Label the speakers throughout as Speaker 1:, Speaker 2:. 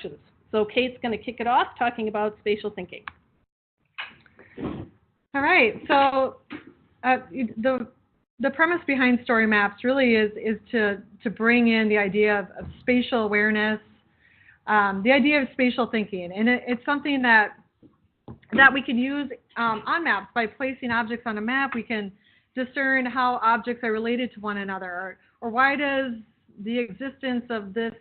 Speaker 1: introductions. So Kate's going to kick it off talking about spatial thinking.
Speaker 2: All right. So the premise behind story maps really is to bring in the idea of spatial awareness, the idea of spatial thinking, and it's something that we can use on maps. By placing objects on a map, we can discern how objects are related to one another, or why does the existence of this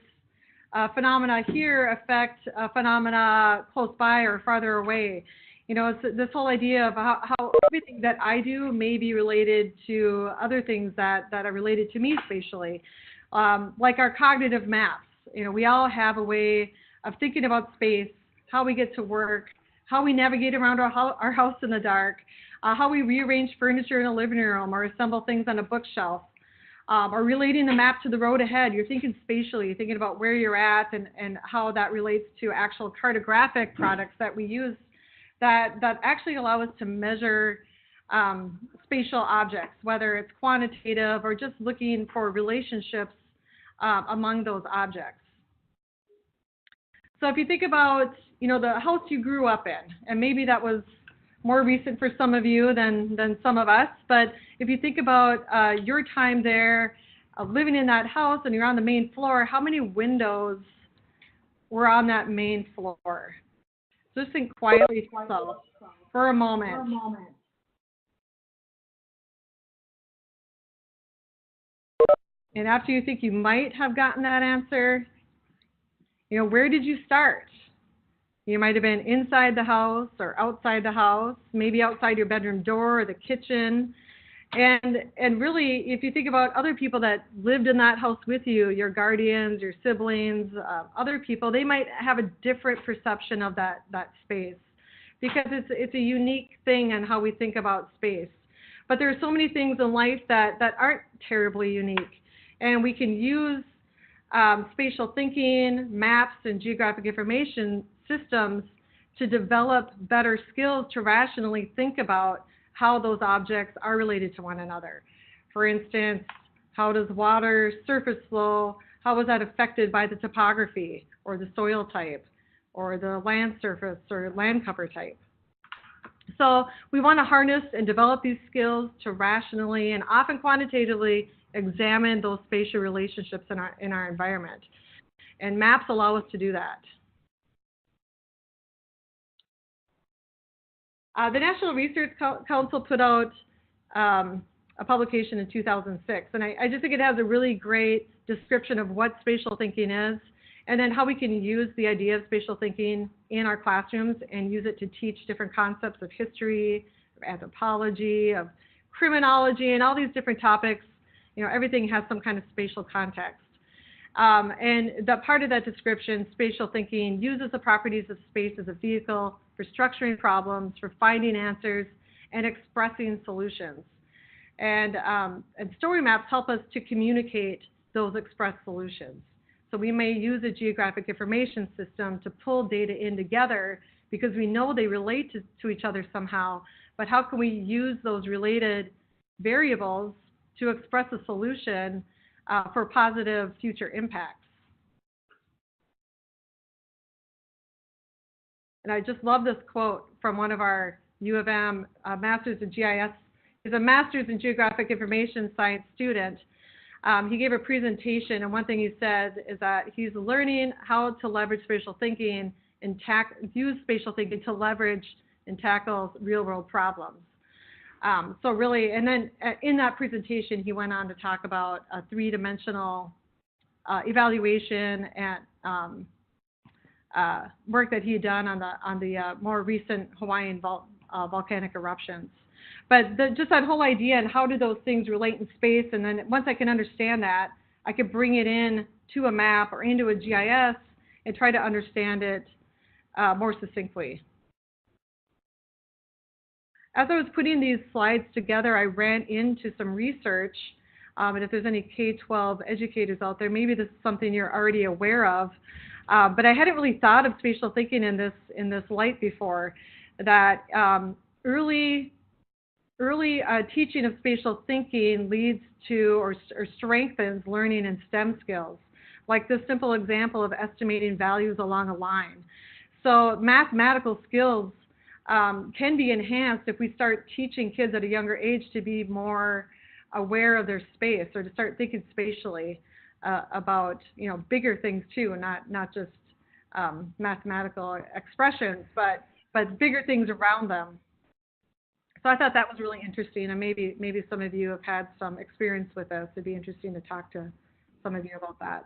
Speaker 2: phenomena here affect a phenomena close by or farther away. You know, it's this whole idea of how everything that I do may be related to other things that are related to me spatially, like our cognitive maps. You know, we all have a way of thinking about space, how we get to work, how we navigate around our house in the dark, how we rearrange furniture in a living room or assemble things on a bookshelf, or relating the map to the road ahead. You're thinking spatially, you're thinking about where you're at and how that relates to actual cartographic products that we use that actually allow us to measure spatial objects, whether it's quantitative or just looking for relationships among those objects. So if you think about, you know, the house you grew up in, and maybe that was more recent for some of you than some of us, but if you think about your time there, living in that house and you're on the main floor, how many windows were on that main floor? Just think quietly to yourself for a moment. And after you think you might have gotten that answer, you know, where did you start? You might have been inside the house or outside the house, maybe outside your bedroom door or the kitchen. And really, if you think about other people that lived in that house with you, your guardians, your siblings, other people, they might have a different perception of that space, because it's a unique thing in how we think about space. But there are so many things in life that aren't terribly unique. And we can use spatial thinking, maps, and geographic information systems to develop better skills to rationally think about how those objects are related to one another. For instance, how does water surface flow, how is that affected by the topography or the soil type or the land surface or land cover type? So we want to harness and develop these skills to rationally and often quantitatively examine those spatial relationships in our environment. And maps allow us to do that. The National Research Council put out a publication in 2006, and I just think it has a really great description of what spatial thinking is, and then how we can use the idea of spatial thinking in our classrooms and use it to teach different concepts of history, of anthropology, of criminology, and all these different topics. You know, everything has some kind of spatial context. And that part of that description, spatial thinking, uses the properties of space as a vehicle for structuring problems, for finding answers, and expressing solutions. And story maps help us to communicate those expressed solutions. So we may use a geographic information system to pull data in together because we know they relate to each other somehow, but how can we use those related variables to express a solution for positive future impacts? And I just love this quote from one of our U of M Masters in GIS. He's a Master's in Geographic Information Science student. He gave a presentation, and one thing he said is that he's learning how to leverage spatial thinking and use spatial thinking to leverage and tackle real-world problems. So really, and then in that presentation, he went on to talk about a three-dimensional evaluation and work that he had done on the more recent Hawaiian volcanic eruptions. But just that whole idea and how do those things relate in space, and then once I can understand that, I could bring it in to a map or into a GIS and try to understand it more succinctly. As I was putting these slides together, I ran into some research, and if there's any K-12 educators out there, maybe this is something you're already aware of, but I hadn't really thought of spatial thinking in this light before, that early teaching of spatial thinking leads to or strengthens learning in STEM skills. like this simple example of estimating values along a line. So mathematical skills can be enhanced if we start teaching kids at a younger age to be more aware of their space, or to start thinking spatially about, you know, bigger things too, not just mathematical expressions, but bigger things around them. So I thought that was really interesting, and maybe some of you have had some experience with this. It'd be interesting to talk to some of you about that.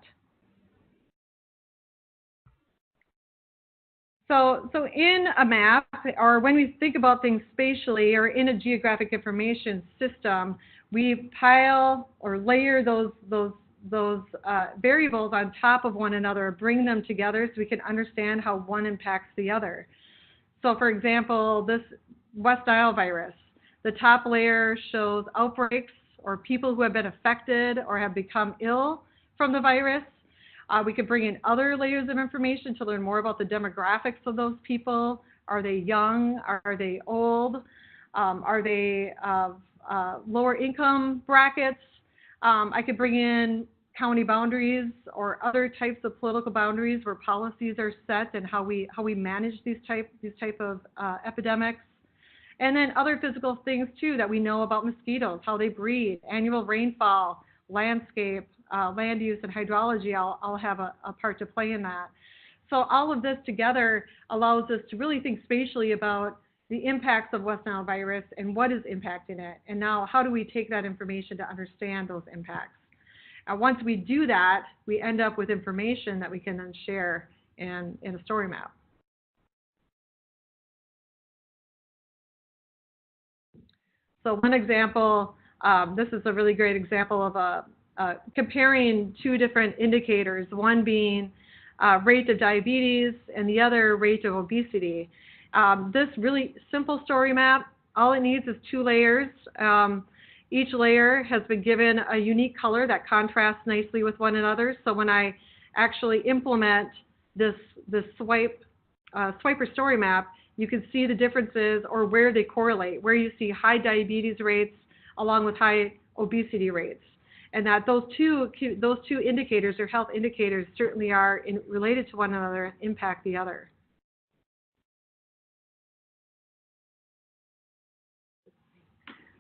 Speaker 2: So in a map, or when we think about things spatially, or in a geographic information system, we pile or layer those variables on top of one another, bring them together so we can understand how one impacts the other. So for example, this West Nile virus, the top layer shows outbreaks or people who have been affected or have become ill from the virus. We could bring in other layers of information to learn more about the demographics of those people. Are they young? Are they old? Are they lower income brackets? I could bring in county boundaries or other types of political boundaries where policies are set, and how we manage these type of epidemics. And then other physical things too that we know about mosquitoes, how they breed, annual rainfall, landscape, land use, and hydrology. I'll have a part to play in that. So all of this together allows us to really think spatially about the impacts of West Nile virus and what is impacting it. And now how do we take that information to understand those impacts? Once we do that, we end up with information that we can then share in a story map. So one example, this is a really great example of comparing two different indicators, one being rate of diabetes and the other rate of obesity. This really simple story map, all it needs is 2 layers. Each layer has been given a unique color that contrasts nicely with one another. So when I actually implement this swiper story map, you can see the differences or where they correlate, where you see high diabetes rates along with high obesity rates. And that those two indicators, or health indicators, certainly are related to one another and impact the other.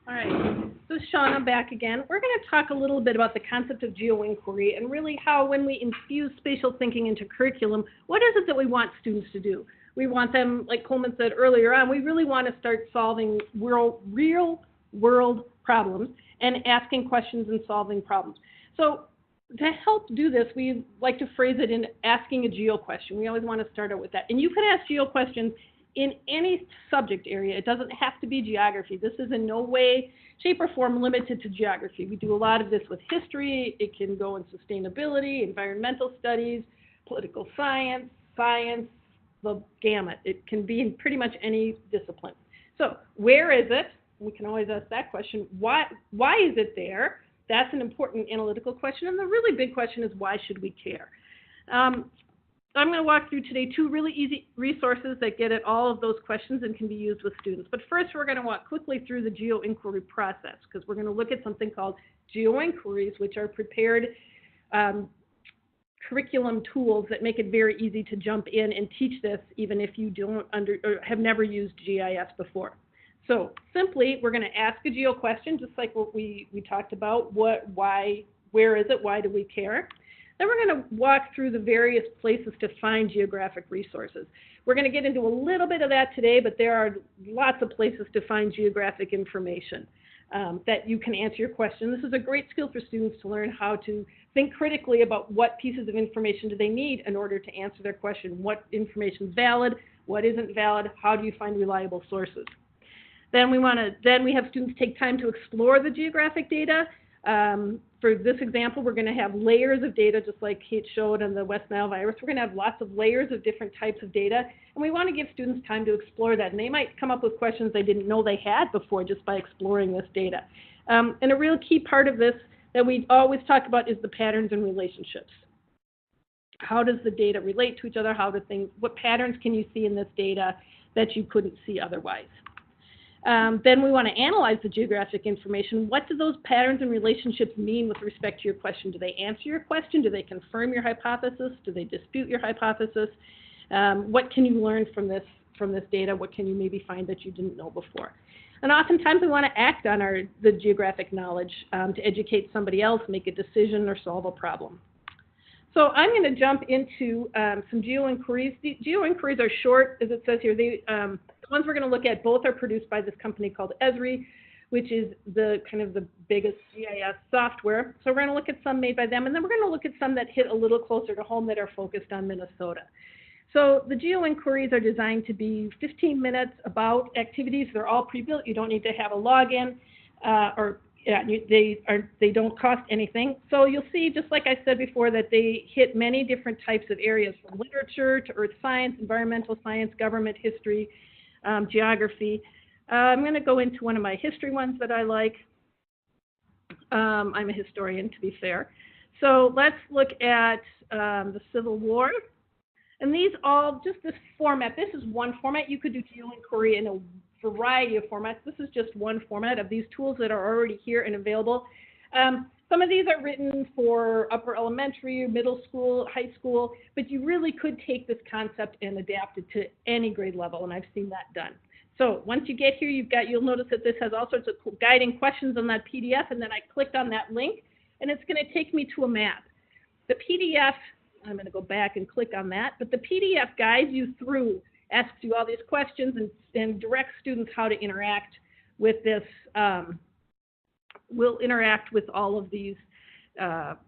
Speaker 1: All right, so Shana back again. We're going to talk a little bit about the concept of geo-inquiry and really how, when we infuse spatial thinking into curriculum, what is it that we want students to do? We want them, like Coleman said earlier on, we really want to start solving real world problems and asking questions and solving problems. So to help do this, we like to phrase it in asking a geo question. We always want to start out with that. And you can ask geo questions in any subject area. It doesn't have to be geography. This is in no way, shape, or form limited to geography. We do a lot of this with history. It can go in sustainability, environmental studies, political science, the gamut. It can be in pretty much any discipline. So where is it? We can always ask that question. Why is it there? That's an important analytical question. And the really big question is, why should we care? I'm going to walk through today 2 really easy resources that get at all of those questions and can be used with students. But first, we're going to walk quickly through the geo-inquiry process, because we're going to look at something called geo-inquiries, which are prepared curriculum tools that make it very easy to jump in and teach this, even if you don't or have never used GIS before. So simply, we're going to ask a geo question, just like what we talked about. What, why, where is it? Why do we care? Then we're going to walk through the various places to find geographic resources. We're going to get into a little bit of that today, but there are lots of places to find geographic information that you can answer your question. This is a great skill for students to learn how to think critically about what pieces of information do they need in order to answer their question. What information is valid? What isn't valid? How do you find reliable sources? Then we have students take time to explore the geographic data. For this example, we're going to have layers of data, just like Kate showed on the West Nile virus. We're going to have lots of layers of different types of data, and we want to give students time to explore that. And they might come up with questions they didn't know they had before just by exploring this data. And a real key part of this that we always talk about is the patterns and relationships. How does the data relate to each other? What patterns can you see in this data that you couldn't see otherwise? Then we want to analyze the geographic information. What do those patterns and relationships mean with respect to your question? Do they answer your question? Do they confirm your hypothesis? Do they dispute your hypothesis? What can you learn from this data? What can you maybe find that you didn't know before? And oftentimes we want to act on the geographic knowledge to educate somebody else, make a decision, or solve a problem. So I'm going to jump into some geo-inquiries. The geo-inquiries are short, as it says here. The ones we're going to look at, both are produced by this company called Esri, which is the biggest GIS software. So we're going to look at some made by them, and then we're going to look at some that hit a little closer to home that are focused on Minnesota. So the geo-inquiries are designed to be 15 minutes about activities. They're all pre-built. You don't need to have a login, they don't cost anything. So you'll see, just like I said before, that they hit many different types of areas, from literature to earth science, environmental science, government, history, geography. I'm going to go into one of my history ones that I like. I'm a historian, to be fair. So let's look at the Civil War. And these all, just this format, this is one format. You could do geo-inquiry in a variety of formats. This is just one format of these tools that are already here and available. Some of these are written for upper elementary, middle school, high school, but you really could take this concept and adapt it to any grade level, and I've seen that done. So once you get here, you'll notice that this has all sorts of guiding questions on that PDF, and then I clicked on that link, and it's going to take me to a map. The PDF, I'm going to go back and click on that, but the PDF guides you through, asks you all these questions, and directs students how to interact with this. Will interact with all of these, the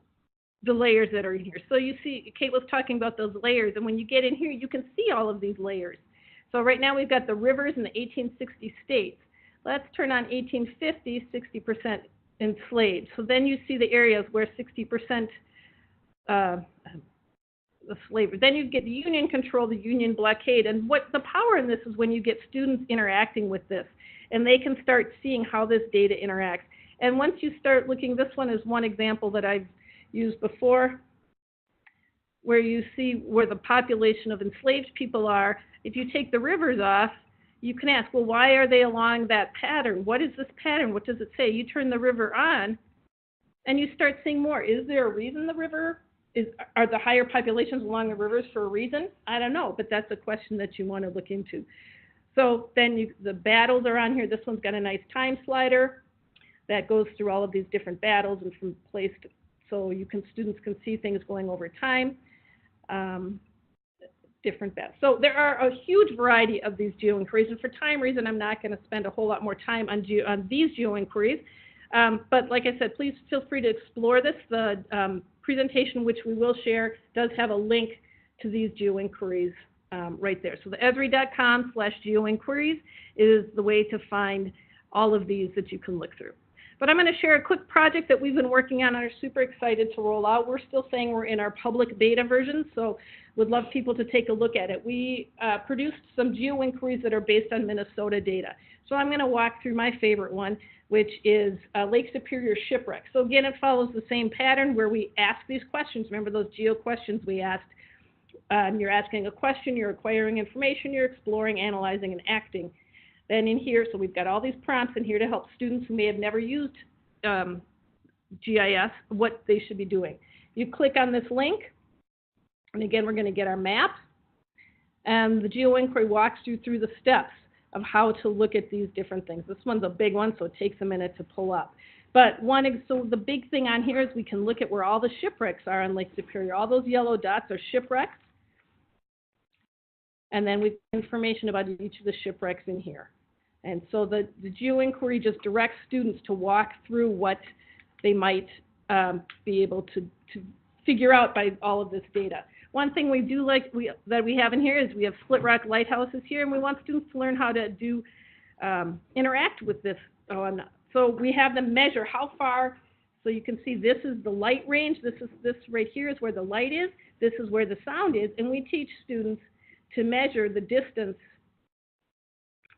Speaker 1: layers that are in here. So you see, Kate was talking about those layers, and when you get in here, you can see all of these layers. So right now we've got the rivers in the 1860 states. Let's turn on 1850, 60% enslaved. So then you see the areas where 60% the slavery. Then you get the Union control, the Union blockade, and what the power in this is when you get students interacting with this, and they can start seeing how this data interacts. And once you start looking, this one is one example that I've used before, where you see where the population of enslaved people are. If you take the rivers off, you can ask, well, why are they along that pattern? What is this pattern? What does it say? You turn the river on, and you start seeing more. Is there a reason the river are the higher populations along the rivers for a reason? I don't know, but that's a question that you want to look into. So then the battles are on here. This one's got a nice time slider that goes through all of these different battles and from place to, so students can see things going over time. Different battles. So there are a huge variety of these geo-inquiries, and for time reason, I'm not going to spend a whole lot more time on these geo-inquiries. But like I said, please feel free to explore this. The presentation, which we will share, does have a link to these geo-inquiries right there. So the esri.com/geo-inquiries is the way to find all of these that you can look through. But I'm going to share a quick project that we've been working on and are super excited to roll out. We're still saying we're in our public beta version, so would love people to take a look at it. We produced some geo-inquiries that are based on Minnesota data. So I'm going to walk through my favorite one, which is Lake Superior shipwreck. So again, it follows the same pattern where we ask these questions. Remember those geo questions we asked? You're asking a question, you're acquiring information, you're exploring, analyzing, and acting. Then in here, so we've got all these prompts in here to help students who may have never used GIS, what they should be doing. You click on this link, and again, we're going to get our map. And the geo-inquiry walks you through the steps of how to look at these different things. This one's a big one, so it takes a minute to pull up. But so the big thing on here is we can look at where all the shipwrecks are on Lake Superior. All those yellow dots are shipwrecks. And then we have information about each of the shipwrecks in here. And so the geo-inquiry just directs students to walk through what they might be able to figure out by all of this data. One thing we do like that we have in here is we have Split Rock lighthouses here, and we want students to learn how to interact with this. So we have them measure how far. So you can see this is the light range. This right here is where the light is. This is where the sound is, and we teach students to measure the distance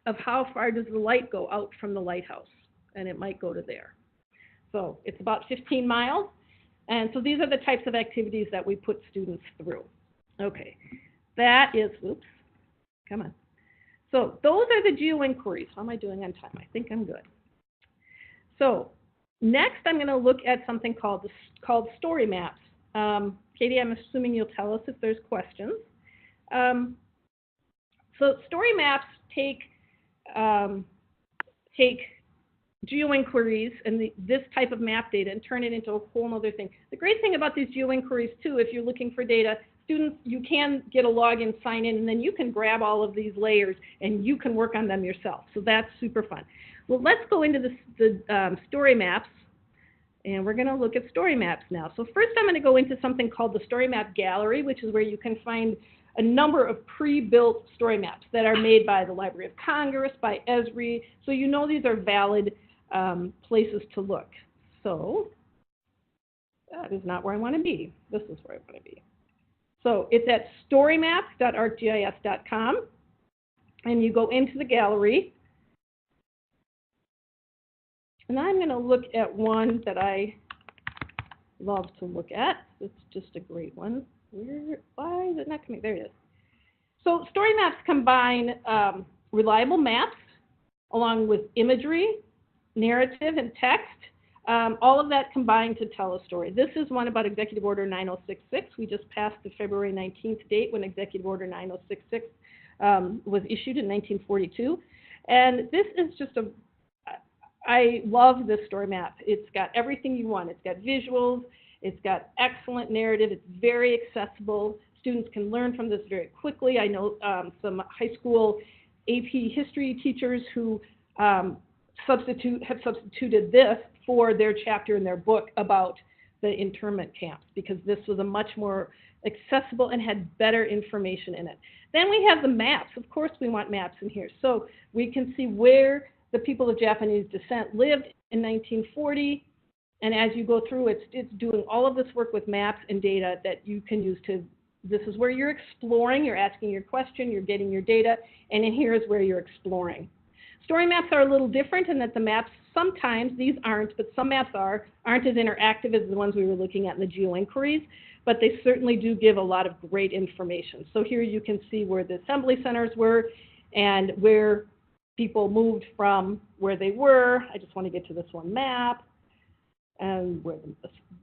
Speaker 1: of how far does the light go out from the lighthouse, and it might go to there. So it's about 15 miles, and so these are the types of activities that we put students through. Okay, that is, oops, come on. So those are the geo-inquiries. How am I doing on time? I think I'm good. So next, I'm going to look at something called story maps. Katie, I'm assuming you'll tell us if there's questions. So story maps take geo-inquiries and this type of map data and turn it into a whole other thing. The great thing about these geo-inquiries, too, if you're looking for data, students, you can get a login, sign in, and then you can grab all of these layers and you can work on them yourself. So that's super fun. Well, let's go into the story maps, and we're going to look at story maps now. So first I'm going to go into something called the Story Map Gallery, which is where you can find a number of pre-built story maps that are made by the Library of Congress, by Esri, so you know these are valid places to look. So that is not where I want to be. This is where I want to be. So it's at storymaps.arcgis.com, and you go into the gallery. And I'm going to look at one that I love to look at. It's just a great one. Why is it not coming? There it is. So story maps combine reliable maps along with imagery, narrative, and text. All of that combined to tell a story. This is one about Executive Order 9066. We just passed the February 19th date when Executive Order 9066 was issued in 1942. And this is just I love this story map. It's got everything you want. It's got visuals. It's got excellent narrative. It's very accessible. Students can learn from this very quickly. I know some high school AP history teachers who have substituted this for their chapter in their book about the internment camps because this was a much more accessible and had better information in it. Then we have the maps. Of course, we want maps in here. So we can see where the people of Japanese descent lived in 1940. And as you go through, it's doing all of this work with maps and data that you can use to, this is where you're exploring, you're asking your question, you're getting your data, and in here is where you're exploring. Story maps are a little different in that the maps, sometimes, these aren't, but some maps aren't as interactive as the ones we were looking at in the geo-inquiries, but they certainly do give a lot of great information. So here you can see where the assembly centers were and where people moved from where they were. I just want to get to this one map. And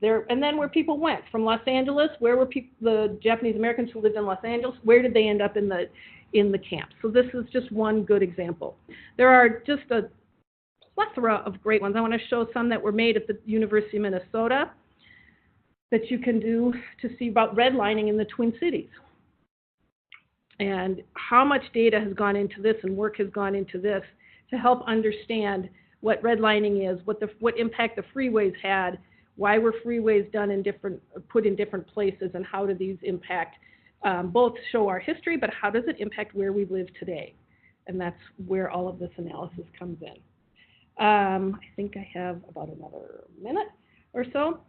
Speaker 1: then where people went from Los Angeles, where were the Japanese Americans who lived in Los Angeles, where did they end up in the camp? So this is just one good example. There are just a plethora of great ones. I want to show some that were made at the University of Minnesota that you can do to see about redlining in the Twin Cities. And how much data has gone into this and work has gone into this to help understand what redlining is, what impact the freeways had, why were freeways done put in different places, and how do these impact, both show our history, but how does it impact where we live today? And that's where all of this analysis comes in. I think I have about another minute or so.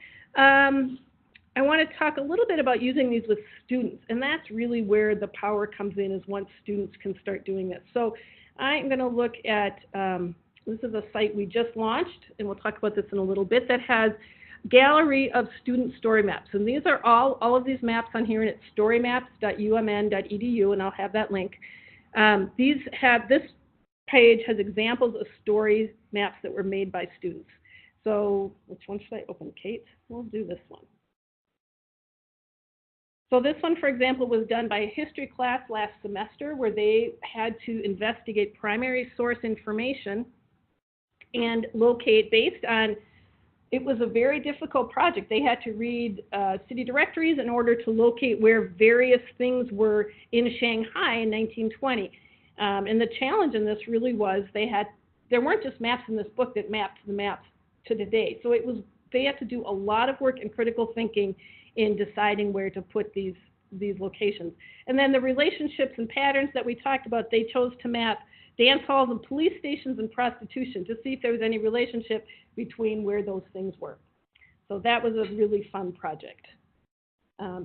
Speaker 1: I want to talk a little bit about using these with students, and that's really where the power comes in, is once students can start doing this. So I'm going to look at, this is a site we just launched, and we'll talk about this in a little bit, that has gallery of student story maps. And these are all of these maps on here, and it's storymaps.umn.edu, and I'll have that link. This page has examples of story maps that were made by students. So which one should I open, Kate? We'll do this one. So this one, for example, was done by a history class last semester where they had to investigate primary source information and locate based on, it was a very difficult project. They had to read city directories in order to locate where various things were in Shanghai in 1920. And the challenge in this really was there weren't just maps in this book that mapped the maps to today. So they had to do a lot of work and critical thinking in deciding where to put these locations. And then the relationships and patterns that we talked about, they chose to map dance halls and police stations and prostitution to see if there was any relationship between where those things were. So that was a really fun project.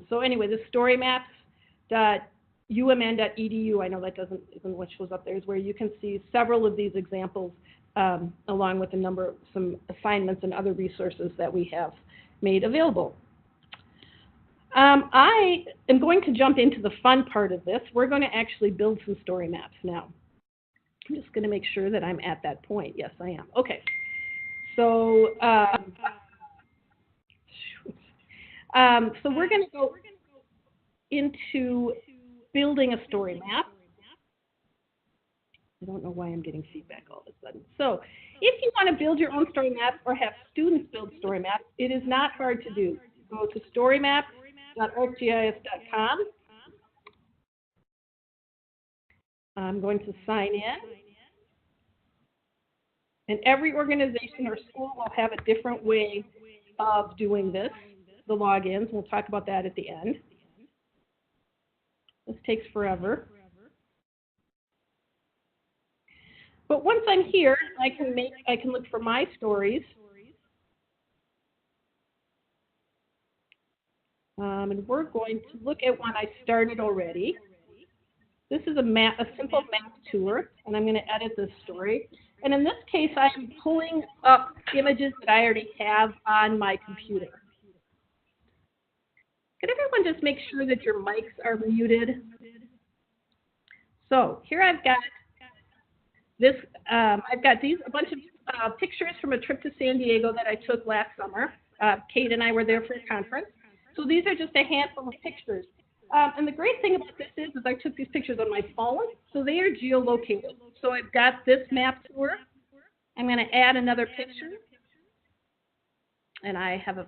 Speaker 1: So anyway, the storymaps.umn.edu, I know that isn't what shows up there, is where you can see several of these examples along with some assignments and other resources that we have made available. I am going to jump into the fun part of this. We're going to actually build some story maps now. I'm just going to make sure that I'm at that point. Yes, I am. Okay. So, so we're going to go into building a story map. I don't know why I'm getting feedback all of a sudden. So if you want to build your own story map or have students build story maps, it is not hard to do. Go to storymaps.arcgis.com. I'm going to sign in. And every organization or school will have a different way of doing this, the logins. We'll talk about that at the end. This takes forever. But once I'm here, I can look for my stories. And we're going to look at one I started already. This is a simple map tour, and I'm going to edit this story. And in this case, I'm pulling up images that I already have on my computer. Could everyone just make sure that your mics are muted? So here I've got this. I've got a bunch of pictures from a trip to San Diego that I took last summer. Kate and I were there for a conference. So these are just a handful of pictures. And the great thing about this is I took these pictures on my phone, so they are geolocated. So I've got this map tour. I'm going to add another picture. And I have a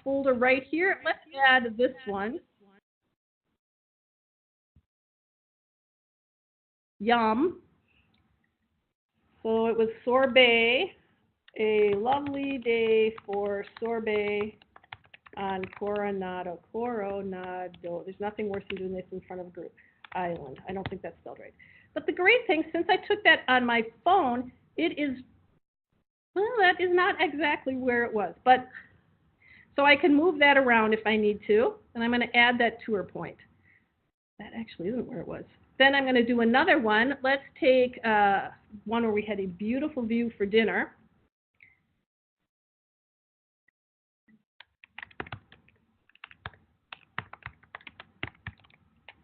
Speaker 1: folder right here. Let's add this one. Yum. So it was sorbet, a lovely day for sorbet on Coronado. There's nothing worse than doing this in front of a group. Island. I don't think that's spelled right. But the great thing, since I took that on my phone, it is, well, that is not exactly where it was. But so I can move that around if I need to. And I'm going to add that tour point. That actually isn't where it was. Then I'm going to do another one. Let's take one where we had a beautiful view for dinner.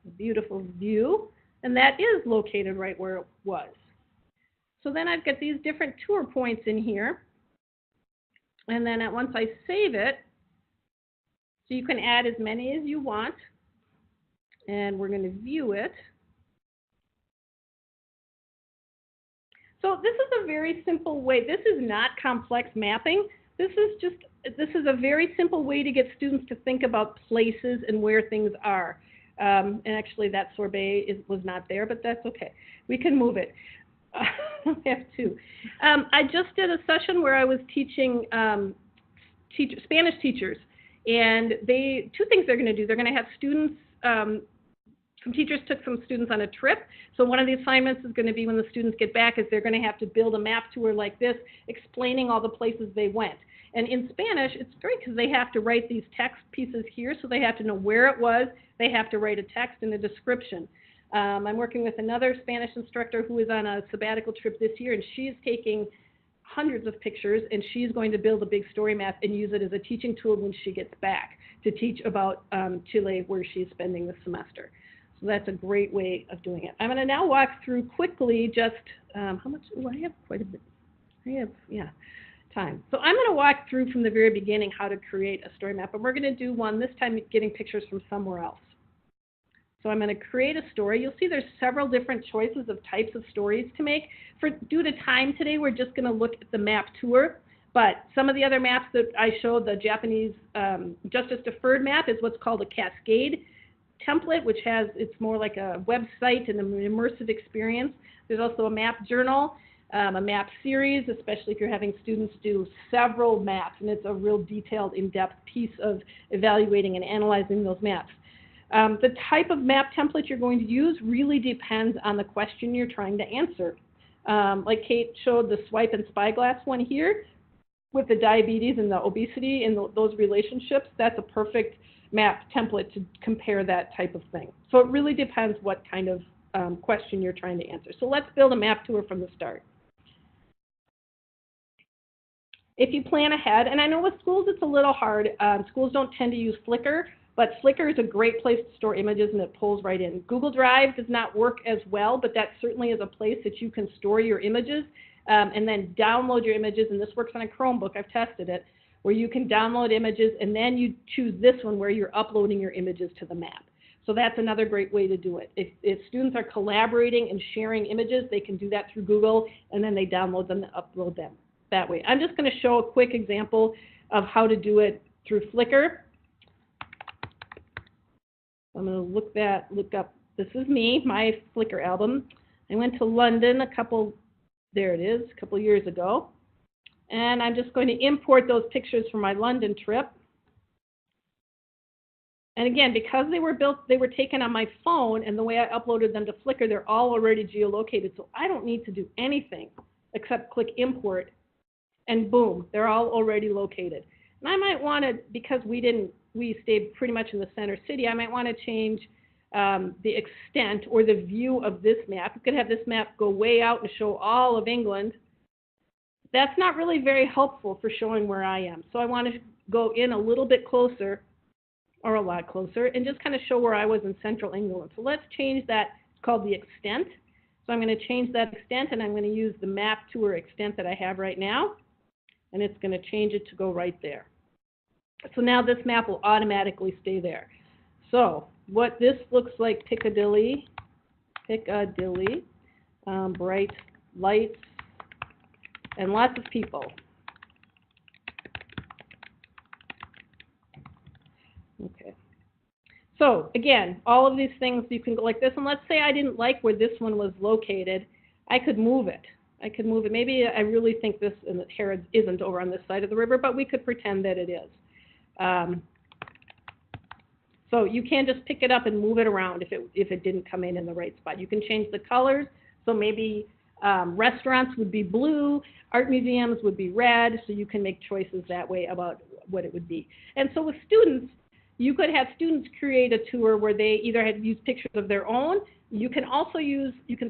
Speaker 1: A beautiful view. And that is located right where it was. So then I've got these different tour points in here. And then once I save it, so you can add as many as you want. And we're going to view it. So this is a very simple way. This is not complex mapping. This is a very simple way to get students to think about places and where things are. And actually that sorbet was not there, but that's okay. We can move it. I have two. I just did a session where I was teaching Spanish teachers. And two things they're going to do. They're going to have students, some teachers took some students on a trip. So one of the assignments is going to be when the students get back is they're going to have to build a map tour like this, explaining all the places they went. And in Spanish, it's great because they have to write these text pieces here, so they have to know where it was. They have to write a text and a description. I'm working with another Spanish instructor who is on a sabbatical trip this year, and she's taking hundreds of pictures, and she's going to build a big story map and use it as a teaching tool when she gets back to teach about Chile, where she's spending the semester. So that's a great way of doing it. I'm going to now walk through quickly just, how much? Oh, I have quite a bit. Time. So I'm going to walk through from the very beginning how to create a story map, and we're going to do one this time getting pictures from somewhere else. So I'm going to create a story. You'll see there's several different choices of types of stories to make. Due to time today, we're just going to look at the map tour. But some of the other maps that I showed, the Japanese Justice Deferred map is what's called a cascade template, which it's more like a website and an immersive experience. There's also a map journal, a map series, especially if you're having students do several maps, and it's a real detailed, in-depth piece of evaluating and analyzing those maps. The type of map template you're going to use really depends on the question you're trying to answer. Like Kate showed the swipe and spyglass one here with the diabetes and the obesity and those relationships, that's a perfect map template to compare that type of thing. So it really depends what kind of question you're trying to answer. So let's build a map tour from the start. If you plan ahead, and I know with schools it's a little hard, schools don't tend to use Flickr, But Flickr is a great place to store images, and it pulls right in. Google Drive does not work as well, but that certainly is a place that you can store your images and then download your images. And this works on a Chromebook. I've tested it, where you can download images, and then you choose this one where you're uploading your images to the map. So that's another great way to do it. If students are collaborating and sharing images, they can do that through Google, and then they download them and upload them that way. I'm just going to show a quick example of how to do it through Flickr. I'm going to look up, this is me, my Flickr album. I went to London a couple years ago. And I'm just going to import those pictures from my London trip. And again, because they were taken on my phone, and the way I uploaded them to Flickr, they're all already geolocated. So I don't need to do anything except click import, and boom, they're all already located. And I might want to, because we stayed pretty much in the center city, I might want to change the extent or the view of this map. You could have this map go way out and show all of England. That's not really very helpful for showing where I am. So I want to go in a little bit closer, or a lot closer, and just kind of show where I was in central England. So let's change that. It's called the extent. So I'm going to change that extent, and I'm going to use the map tour extent that I have right now, and it's going to change it to go right there. So now this map will automatically stay there. So what this looks like, Piccadilly, bright lights, and lots of people. Okay. So again, all of these things you can go like this, and let's say I didn't like where this one was located. I could move it. Maybe I really think this in Harrods isn't over on this side of the river, but we could pretend that it is. So you can just pick it up and move it around if it didn't come in the right spot. You can change the colors. So maybe restaurants would be blue, art museums would be red, so you can make choices that way about what it would be. And so with students, you could have students create a tour where they either had used pictures of their own. You can also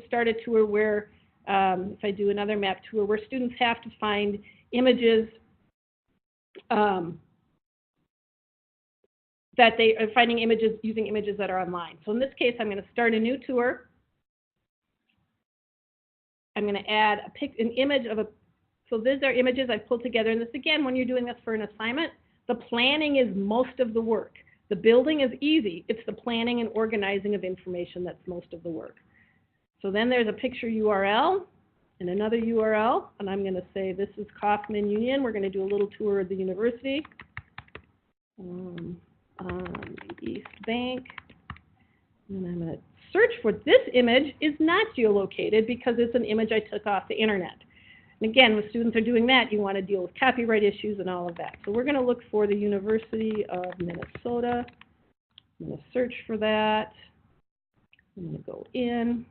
Speaker 1: start a tour where, if I do another map tour, where students have to find images that they are finding images using images that are online. So in this case, I'm going to start a new tour. I'm going to add an image of so these are images I've pulled together. And this, again, when you're doing this for an assignment, the planning is most of the work. The building is easy. It's the planning and organizing of information that's most of the work. So then there's a picture URL and another URL. And I'm going to say this is Kaufman Union. We're going to do a little tour of the university. East Bank. And I'm going to search for this image. Is not geolocated because it's an image I took off the internet. And again, when students are doing that, you want to deal with copyright issues and all of that. So we're going to look for the University of Minnesota. I'm going to search for that. I'm going to go in.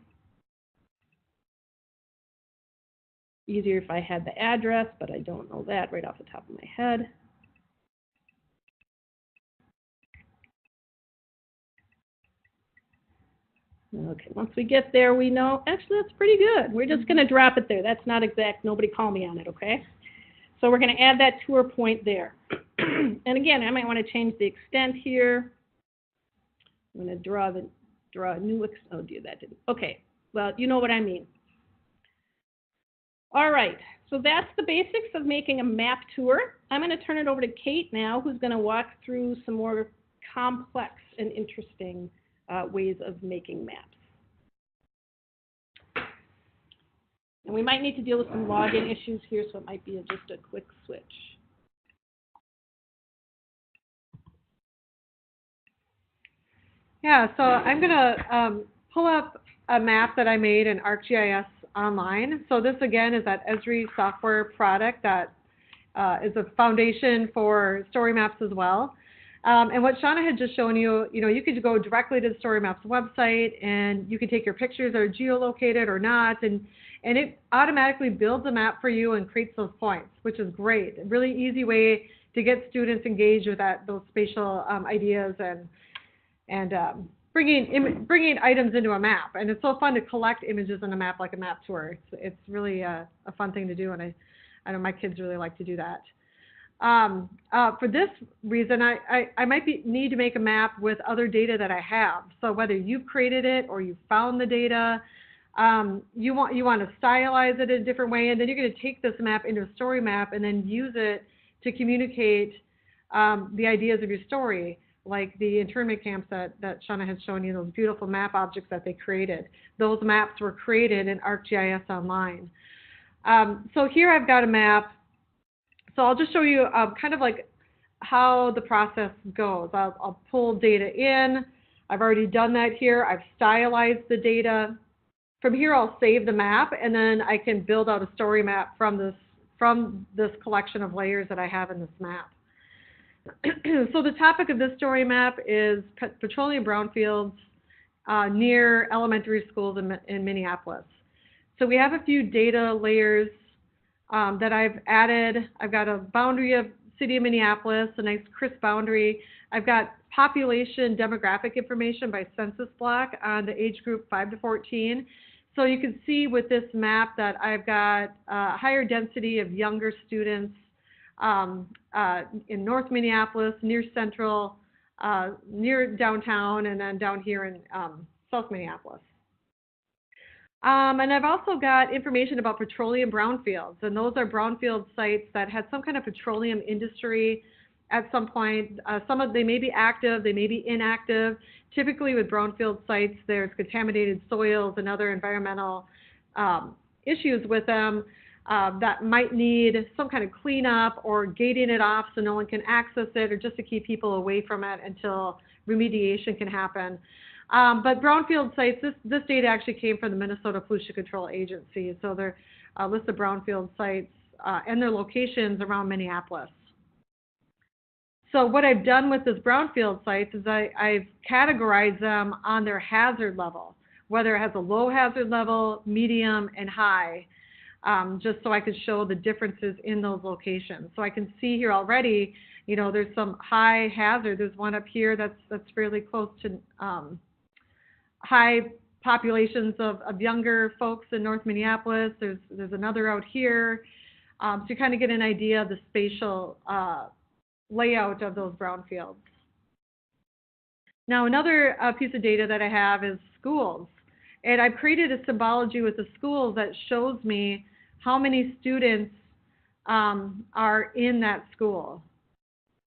Speaker 1: Easier if I had the address, but I don't know that right off the top of my head. Okay, once we get there, we know, actually, that's pretty good. We're just going to drop it there. That's not exact. Nobody call me on it, okay? So we're going to add that tour point there. And again, I might want to change the extent here. I'm going to draw a new, oh dear, that didn't. Okay, well, you know what I mean. All right, so that's the basics of making a map tour. I'm going to turn it over to Kate now, who's going to walk through some more complex and interesting ways of making maps. And we might need to deal with some login issues here, so it might be just a quick switch.
Speaker 2: Yeah, so I'm going to pull up a map that I made in ArcGIS online. So this, again, is that Esri software product that is a foundation for story maps as well. And what Shana had just shown you, you could go directly to the Story Maps website, and you can take your pictures that are geolocated or not, and it automatically builds a map for you and creates those points, which is great. A really easy way to get students engaged with those spatial ideas and bringing items into a map. And it's so fun to collect images in a map like a map tour. It's really a fun thing to do, and I know my kids really like to do that. For this reason, I might need to make a map with other data that I have. So whether you've created it or you found the data, you want to stylize it in a different way, and then you're going to take this map into a story map and then use it to communicate the ideas of your story, like the internment camps that Shana had shown you, those beautiful map objects that they created. Those maps were created in ArcGIS Online. So here I've got a map. So I'll just show you kind of like how the process goes. I'll pull data in. I've already done that here. I've stylized the data. From here, I'll save the map, and then I can build out a story map from this collection of layers that I have in this map. So the topic of this story map is petroleum brownfields near elementary schools in Minneapolis. So we have a few data layers that I've added. I've got a boundary of city of Minneapolis, a nice crisp boundary. I've got population demographic information by census block on the age group 5 to 14. So you can see with this map that I've got a higher density of younger students in North Minneapolis, near Central, near downtown, and then down here in South Minneapolis. And I've also got information about petroleum brownfields, and those are brownfield sites that had some kind of petroleum industry at some point. They may be active, they may be inactive. Typically with brownfield sites, there's contaminated soils and other environmental issues with them that might need some kind of cleanup or gating it off so no one can access it, or just to keep people away from it until remediation can happen. But brownfield sites, this data actually came from the Minnesota Pollution Control Agency. So they're a list of brownfield sites and their locations around Minneapolis. So what I've done with this brownfield sites is I've categorized them on their hazard level, whether it has a low hazard level, medium, and high, just so I could show the differences in those locations. So I can see here already, you know, there's some high hazard. There's one up here that's fairly close to high populations of younger folks in North Minneapolis. There's another out here. So you kind of get an idea of the spatial layout of those brownfields. Now another piece of data that I have is schools. And I've created a symbology with the schools that shows me how many students are in that school.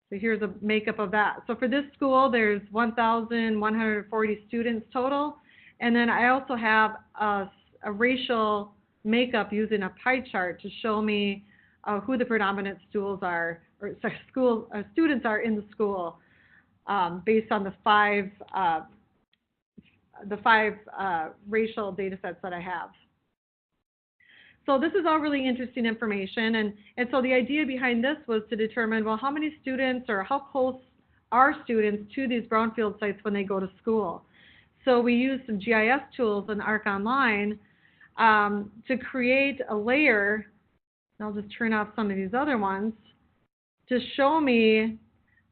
Speaker 2: So here's a makeup of that. So for this school, there's 1,140 students total. And then I also have a racial makeup using a pie chart to show me who the predominant students are in the school based on the five racial data sets that I have. So this is all really interesting information, and so the idea behind this was to determine, well, how many students or how close are students to these brownfield sites when they go to school. So we used some GIS tools in Arc Online to create a layer, and I'll just turn off some of these other ones, to show me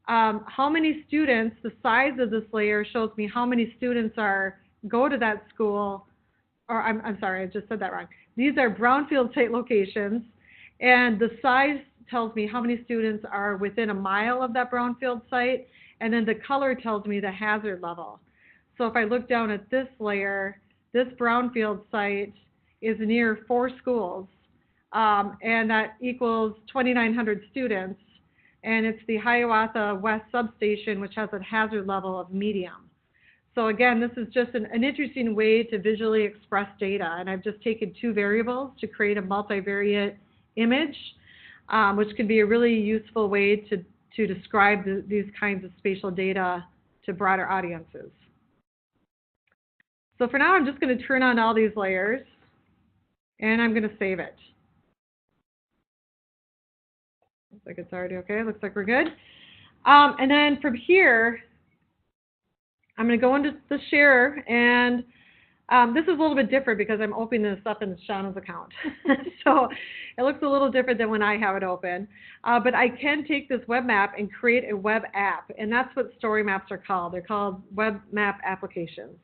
Speaker 2: how many students, the size of this layer shows me how many students go to that school, or I'm sorry, I just said that wrong. These are brownfield site locations, and the size tells me how many students are within a mile of that brownfield site, and then the color tells me the hazard level. So if I look down at this layer, this brownfield site is near 4 schools, and that equals 2,900 students, and it's the Hiawatha West substation, which has a hazard level of medium. So again, this is just an interesting way to visually express data, and I've just taken 2 variables to create a multivariate image, which can be a really useful way to describe these kinds of spatial data to broader audiences. So for now, I'm just going to turn on all these layers, and I'm going to save it. Looks like it's already okay. Looks like we're good. And then from here, I'm going to go into the share, and this is a little bit different because I'm opening this up in Shana's account. So it looks a little different than when I have it open. But I can take this web map and create a web app, and that's what story maps are called. They're called web map applications.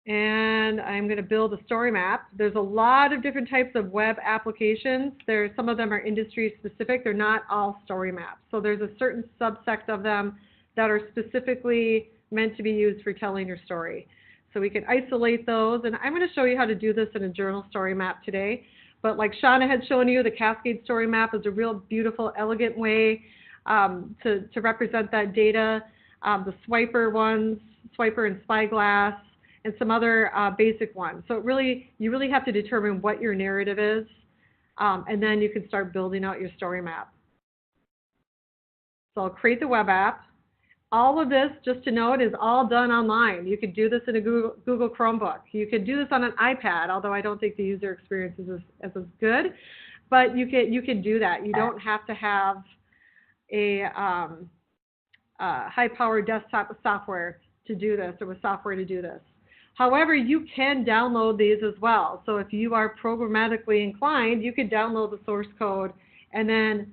Speaker 2: And and I'm going to build a story map. There's a lot of different types of web applications. Some of them are industry specific. They're not all story maps. So there's a certain subsect of them that are specifically meant to be used for telling your story. So we can isolate those, and I'm going to show you how to do this in a journal story map today. But like Shana had shown you, the Cascade story map is a real beautiful, elegant way to represent that data. The Swiper and Spyglass, and some other basic ones. So you really have to determine what your narrative is, and then you can start building out your story map. So I'll create the web app. All of this, just to note, is all done online. You could do this in a Google Chromebook. You could do this on an iPad, although I don't think the user experience is as good, but you can do that. You don't have to have a high-powered desktop software to do this, or with software to do this. However, you can download these as well. So if you are programmatically inclined, you could download the source code and then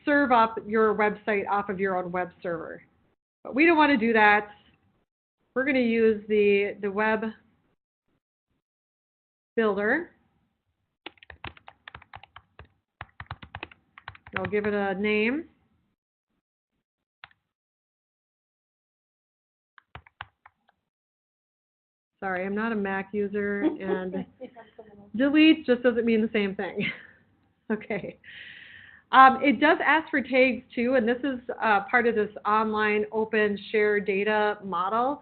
Speaker 2: serve up your website off of your own web server. But we don't want to do that. We're going to use the web builder. I'll give it a name. Sorry, I'm not a Mac user, and delete just doesn't mean the same thing. Okay. It does ask for tags too, and this is part of this online open share data model.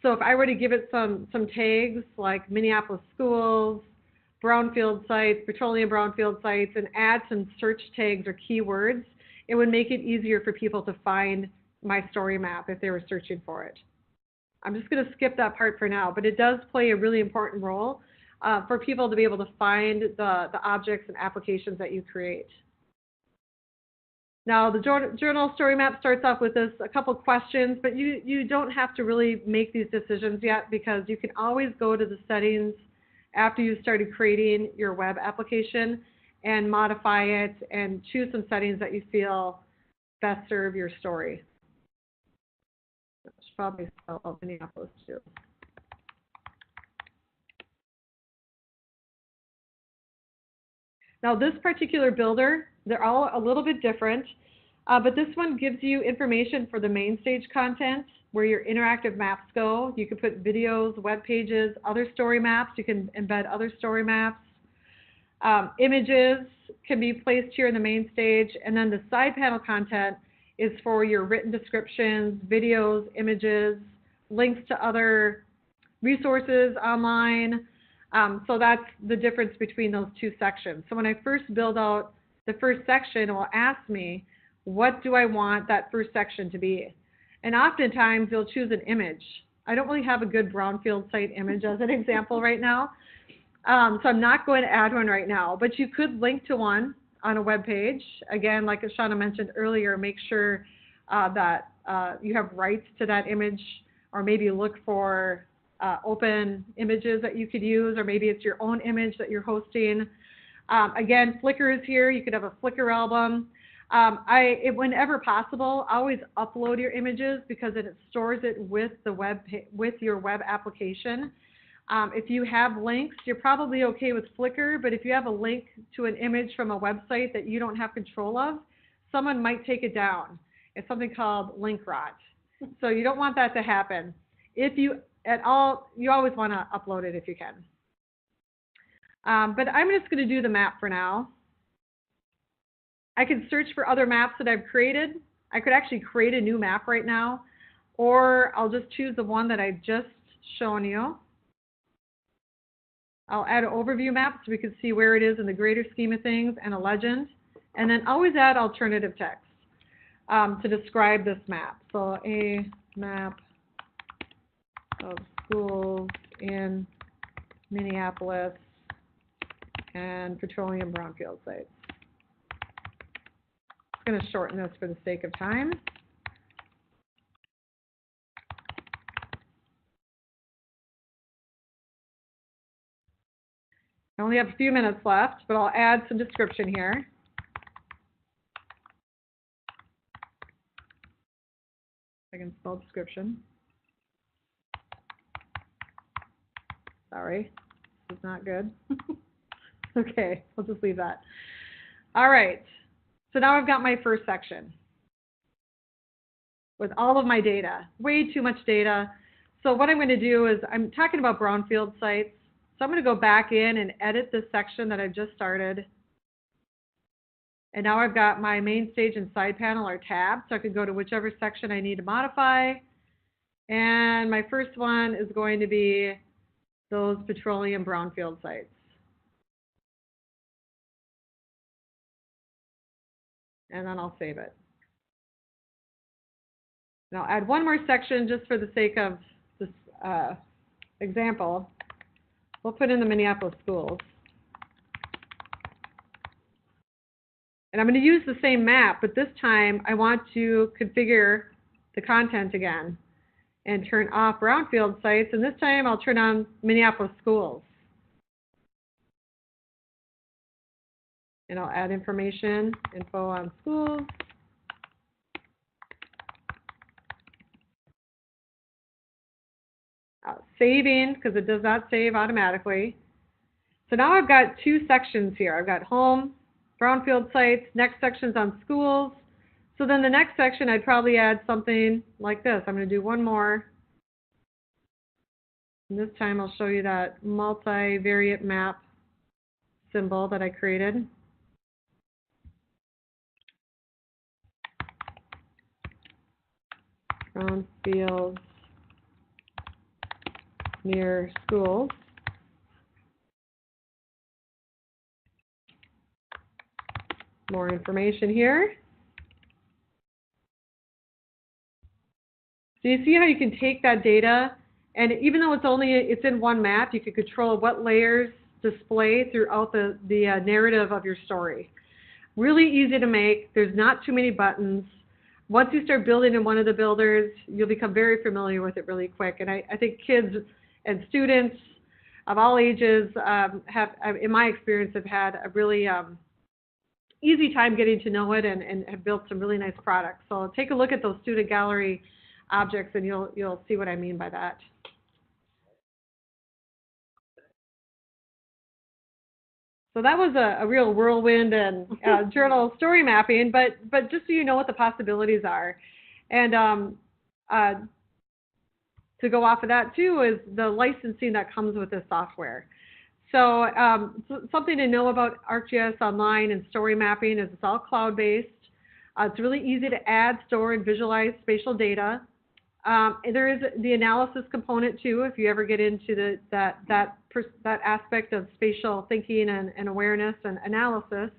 Speaker 2: So if I were to give it some tags like Minneapolis schools, brownfield sites, petroleum brownfield sites, and add some search tags or keywords, it would make it easier for people to find my story map if they were searching for it. I'm just going to skip that part for now, but it does play a really important role for people to be able to find the objects and applications that you create. Now, the journal story map starts off with a couple questions, but you don't have to really make these decisions yet, because you can always go to the settings after you started creating your web application and modify it and choose some settings that you feel best serve your story. I should probably spell out Minneapolis too. Now, this particular builder, they're all a little bit different, but this one gives you information for the main stage content, where your interactive maps go. You can put videos, web pages, other story maps. You can embed other story maps. Images can be placed here in the main stage, and then the side panel content is for your written descriptions, videos, images, links to other resources online. So that's the difference between those two sections. So when I first build out the first section, it will ask me, what do I want that first section to be? And oftentimes you'll choose an image. I don't really have a good brownfield site image as an example right now. So I'm not going to add one right now, but you could link to one on a web page. Again, like Shana mentioned earlier, make sure that you have rights to that image, or maybe look for open images that you could use, or maybe it's your own image that you're hosting. Again, Flickr is here. You could have a Flickr album. Whenever possible, always upload your images, because it stores it with your web application. If you have links, you're probably okay with Flickr, but if you have a link to an image from a website that you don't have control of, someone might take it down. It's something called link rot. So you don't want that to happen. If you you always want to upload it if you can. But I'm just going to do the map for now. I can search for other maps that I've created. I could actually create a new map right now, or I'll just choose the one that I've just shown you. I'll add an overview map so we can see where it is in the greater scheme of things, and a legend. And then always add alternative text to describe this map. So a map of schools in Minneapolis and petroleum brownfield sites. I'm going to shorten this for the sake of time. I only have a few minutes left, but I'll add some description here. I can spell description. Sorry, this is not good. Okay, we'll just leave that. All right, so now I've got my first section with all of my data, way too much data. So what I'm going to do is I'm talking about brownfield sites. So I'm going to go back in and edit this section that I've just started. And now I've got my main stage and side panel are tabbed, so I can go to whichever section I need to modify. And my first one is going to be those petroleum brownfield sites. And then I'll save it. And I'll add one more section just for the sake of this example. We'll put in the Minneapolis schools. And I'm going to use the same map, but this time I want to configure the content again and turn off brownfield sites. And this time I'll turn on Minneapolis schools. And I'll add information, info on schools. Saving, because it does not save automatically. So now I've got two sections here. I've got home, brownfield sites, next section's on schools. So then the next section, I'd probably add something like this. I'm going to do one more. And this time I'll show you that multivariate map symbol that I created. Brownfields near schools. More information here. So you see how you can take that data, and even though it's in one map, you can control what layers display throughout the narrative of your story. Really easy to make. There's not too many buttons. Once you start building in one of the builders, you'll become very familiar with it really quick. And I think kids and students of all ages have, in my experience, have had a really easy time getting to know it and have built some really nice products. So take a look at those student gallery objects and you'll see what I mean by that. So that was a real whirlwind and journal story mapping, but just so you know what the possibilities are. And to go off of that too is the licensing that comes with this software. So something to know about ArcGIS Online and story mapping is it's all cloud-based. It's really easy to add, store, and visualize spatial data. There is the analysis component too, if you ever get into that aspect of spatial thinking and awareness and analysis.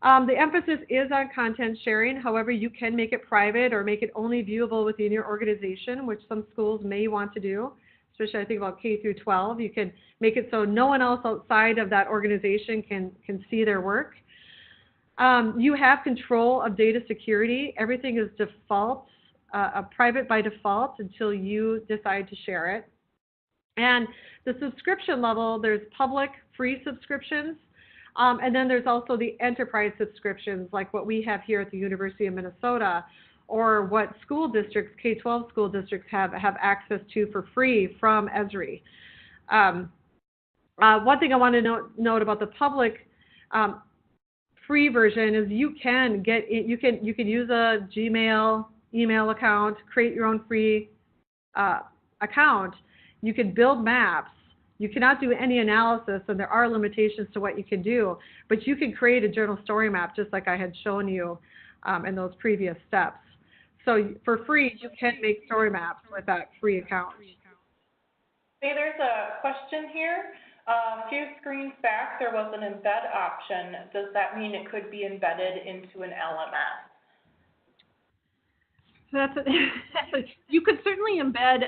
Speaker 2: The emphasis is on content sharing. However, you can make it private or make it only viewable within your organization, which some schools may want to do, especially I think about K through 12. You can make it so no one else outside of that organization can see their work. You have control of data security. Everything is default, private by default until you decide to share it. And the subscription level, there's public free subscriptions, and then there's also the enterprise subscriptions like what we have here at the University of Minnesota, or what school districts, K-12 school districts have access to for free from Esri. One thing I want to note about the public free version is you can use a Gmail email account, create your own free account. You can build maps. You cannot do any analysis, and there are limitations to what you can do, but you can create a journal story map just like I had shown you in those previous steps. So for free, you can make story maps with that free account.
Speaker 3: Hey, there's a question here. A few screens back, there was an embed option. Does that mean it could be embedded into an LMS?
Speaker 1: So you could certainly embed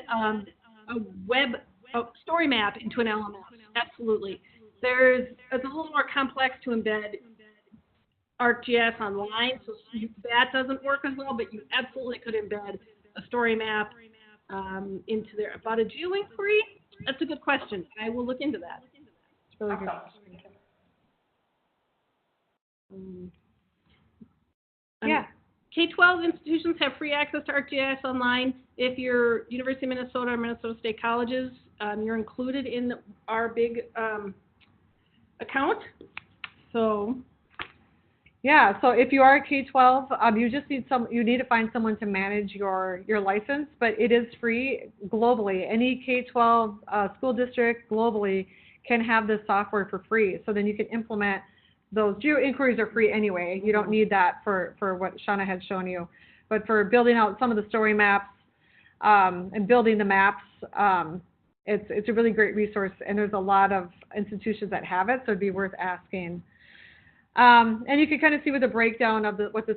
Speaker 1: a story map into an LMS. Absolutely. It's a little more complex to embed ArcGIS Online, so that doesn't work as well, but you absolutely could embed a story map into there. About a GeoInquiry, that's a good question. I will look into that. It's really good.
Speaker 2: Yeah.
Speaker 1: K-12 institutions have free access to ArcGIS Online. If you're University of Minnesota or Minnesota State Colleges, you're included in our big account. So.
Speaker 2: Yeah, so if you are a K-12, you just need you need to find someone to manage your license, but it is free globally. Any K-12 school district globally can have this software for free. So then you can implement those. Geo inquiries are free anyway. You don't need that for what Shana had shown you. But for building out some of the story maps and building the maps, it's a really great resource, and there's a lot of institutions that have it, so it'd be worth asking. And you can kind of see what the breakdown of what the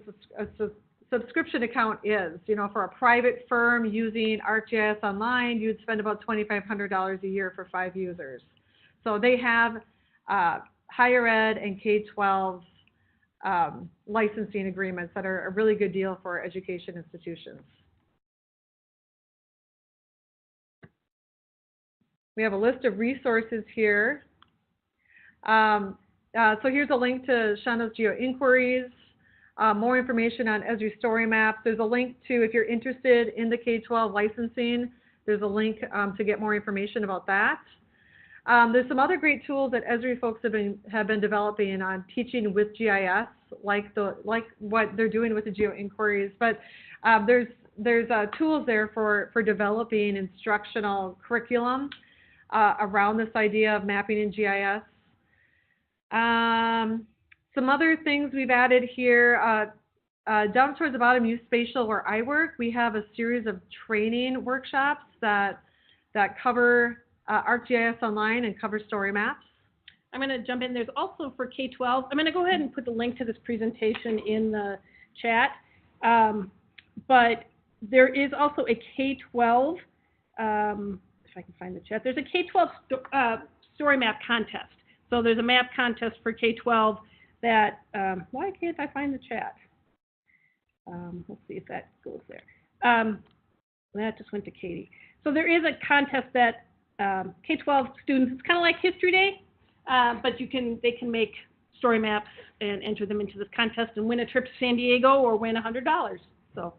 Speaker 2: subscription account is. You know, for a private firm using ArcGIS Online, you'd spend about $2,500 a year for 5 users. So they have higher ed and K-12 licensing agreements that are a really good deal for education institutions. We have a list of resources here. So here's a link to Shana's Geo Inquiries, more information on Esri Story Maps. There's a link to, if you're interested in the K-12 licensing, there's a link to get more information about that. There's some other great tools that Esri folks have been developing on teaching with GIS, like what they're doing with the Geo Inquiries. But there's tools there for developing instructional curriculum around this idea of mapping in GIS. Some other things we've added here, down towards the bottom, Use Spatial, where I work, we have a series of training workshops that cover ArcGIS Online and cover story maps.
Speaker 1: I'm going to jump in. There's also for K-12, I'm going to go ahead and put the link to this presentation in the chat, but there is also a K-12, if I can find the chat, there's a K-12 story map contest. So there's a map contest for K-12 that, why can't I find the chat? Let's see if that goes there. That just went to Katie. So there is a contest that K-12 students, it's kind of like History Day, but they can make story maps and enter them into this contest and win a trip to San Diego or win $100. So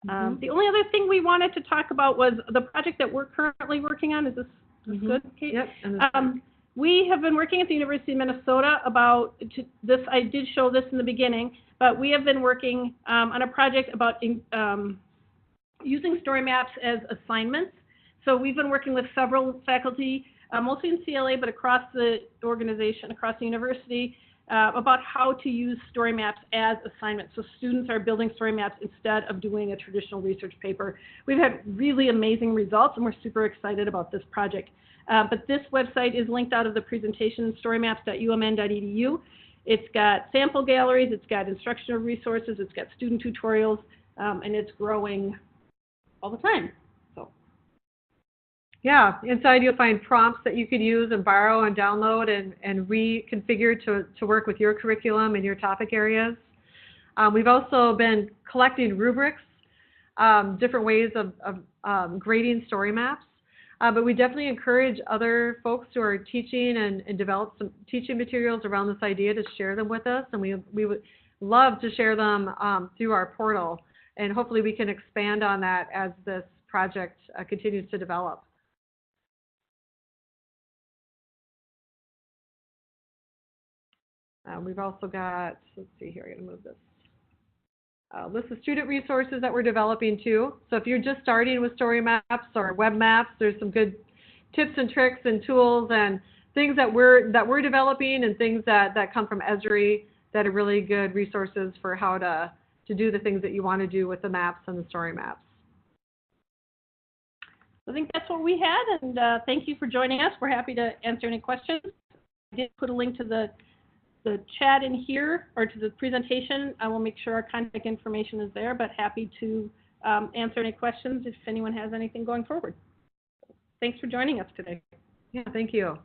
Speaker 1: the only other thing we wanted to talk about was the project that we're currently working on. Is this good, Kate?
Speaker 2: Yep.
Speaker 1: We have been working at the University of Minnesota about this. I did show this in the beginning, but we have been working on a project about using story maps as assignments. So we've been working with several faculty, mostly in CLA, but across the organization, across the university, about how to use story maps as assignments. So students are building story maps instead of doing a traditional research paper. We've had really amazing results, and we're super excited about this project. But this website is linked out of the presentation, storymaps.umn.edu. It's got sample galleries, it's got instructional resources, it's got student tutorials, and it's growing all the time. So,
Speaker 2: yeah, inside you'll find prompts that you can use and borrow and download and reconfigure to work with your curriculum and your topic areas. We've also been collecting rubrics, different ways of grading story maps. But we definitely encourage other folks who are teaching and develop some teaching materials around this idea to share them with us. And we would love to share them through our portal. And hopefully we can expand on that as this project continues to develop. We've also got, let's see here, I'm going to move this. List of student resources that we're developing too. So if you're just starting with story maps or web maps, there's some good tips and tricks and tools and things that we're developing and things that come from Esri that are really good resources for how to do the things that you want to do with the maps and the story maps.
Speaker 1: I think that's what we had, and thank you for joining us. We're happy to answer any questions. I did put a link to the chat in here, or to the presentation. I will make sure our contact information is there, but happy to answer any questions if anyone has anything going forward. Thanks for joining us today.
Speaker 2: Yeah, thank you.